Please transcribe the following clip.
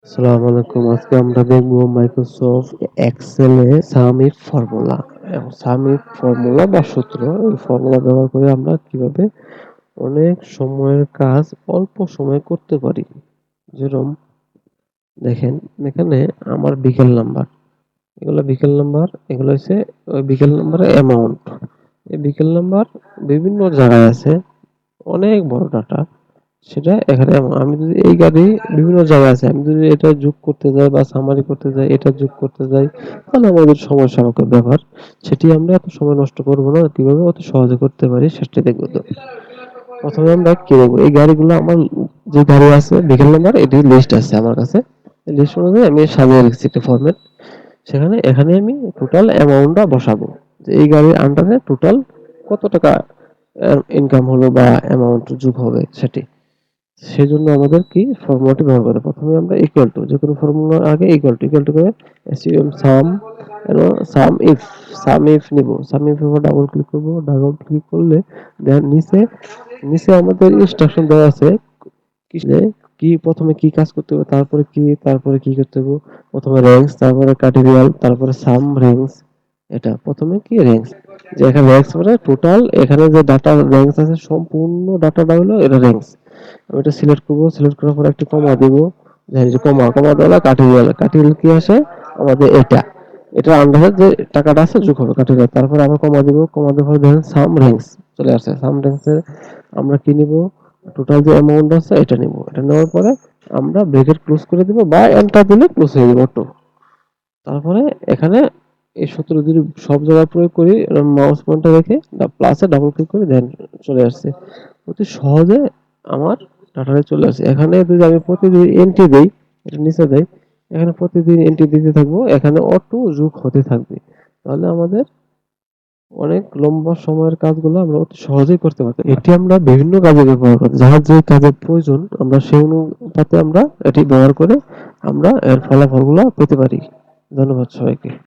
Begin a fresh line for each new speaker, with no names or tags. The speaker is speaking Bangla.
আসসালামু আলাইকুম। আজকে আমরা দেখব মাইক্রোসফট এক্সেল এ সাম ইফ ফর্মুলা। এবং সাম ইফ ফর্মুলা বা সূত্র, এই ফর্মুলা ব্যবহার করে আমরা কিভাবে অনেক সময়ের কাজ অল্প সময়ে করতে পারি। যেরকম দেখেন, এখানে আমার বিকেল নাম্বার, এগুলো হচ্ছে ওই বিকেল নাম্বারের অ্যামাউন্ট। এই বিকেল নাম্বার বিভিন্ন জায়গায় আছে, অনেক বড় ডাটা। সেটা এখানে আমি যদি এই গাড়ি বিভিন্ন জায়গায় আছে, আমি যদি এটা যোগ করতে যাই বা সামারি করতে যাই, এটা যোগ করতে যাই, তাহলে আমাদের সময় সাপেক্ষ ব্যাপার। সেটি আমরা এত সময় নষ্ট করব না, কিভাবে অতি সহজে করতে পারি সেটি দেখব। তো প্রথমে আমরা কি দেখবো, এই গাড়িগুলো আমার যে গাড়ি আছে বিকেল নাম্বার, এটি লিস্ট আছে আমার কাছে। লিস্ট অনুযায়ী আমি সাজিয়ে রেখেছি একটা ফরম্যাট। এখানে আমি টোটাল অ্যামাউন্টটা বসাবো, যে এই গাড়ির আন্ডারে টোটাল কত টাকা ইনকাম হলো বা অ্যামাউন্ট যোগ হবে সেটি। সেজন্য আমাদের কি ফর্মুলাটি ব্যবহার করে, প্রথমে আমরা ইকুয়াল টু, যে কোনো ফর্মুলার আগে ইকুয়াল টু করে অ্যাসিউম সাম, এবং সাম ইফ নিব, সাম ইফ এর উপর ডাবল ক্লিক করব। ডাবল ক্লিক করলে দেন নিচে নিচে আমাদের ইনস্ট্রাকশন দেওয়া আছে কি কি প্রথমে কি কাজ করতে হবে, তারপরে কি করতে হবে। প্রথমে র্যাঙ্কস, তারপরে ক্যাটেগরিয়াল, তারপরে সাম র্যাঙ্কস। এটা প্রথমে কি র্যাঙ্কস, যে এখানে র্যাঙ্কস মানে টোটাল, এখানে যে ডাটা র্যাঙ্কস আছে সম্পূর্ণ ডাটাটা হলো এটা র্যাঙ্কস। আমি এটা সিলেক্ট করব, সিলেক্ট করার পর একটা কমা দিব। দেখেন যে কমা দেওয়া কাঠিয়াল কি আসে আমাদের এটা, এটা আন্ডারে যে টাকাটা আছে যোগ হবে কাঠিয়াল। তারপর আবার কমা দিব, কমা দেওয়ার পর দেখেন সাম র্যাঙ্কস চলে আসছে। সাম র্যাঙ্কসে আমরা কি নিব, টোটাল যে অ্যামাউন্ট আছে এটা নিব। এটা নেওয়ার পরে আমরা ব্র্যাকেট ক্লোজ করে দিব বা এন্টার দিলে ক্লোজ হয়ে যাবে অটো। তারপরে এখানে এই সূত্র যদি সব জায়গায় প্রয়োগ করি, মাউস পয়েন্টার রেখে প্লাসে ডাবল ক্লিক করে দেন চলে আসছে। অতি সহজে আমার ডাটাতে চলে আসে। এখানে যদি আমি প্রতিদিন এন্ট্রি দেই, এটা নিচে দেই, এখানে প্রতিদিন এন্ট্রি দিতে থাকবো, এখানে অটো যোগ হতে থাকবে। তাহলে আমাদের অনেক লম্বা সময়ের কাজগুলো আমরা অতি সহজেই করতে পারতাম। এটি আমরা বিভিন্ন কাজে ব্যবহার করি, যার যে কাজের প্রয়োজন আমরা সেই অনুপাতে আমরা এটি ব্যবহার করে আমরা এর ফলাফলগুলো পেতে পারি। ধন্যবাদ সবাইকে।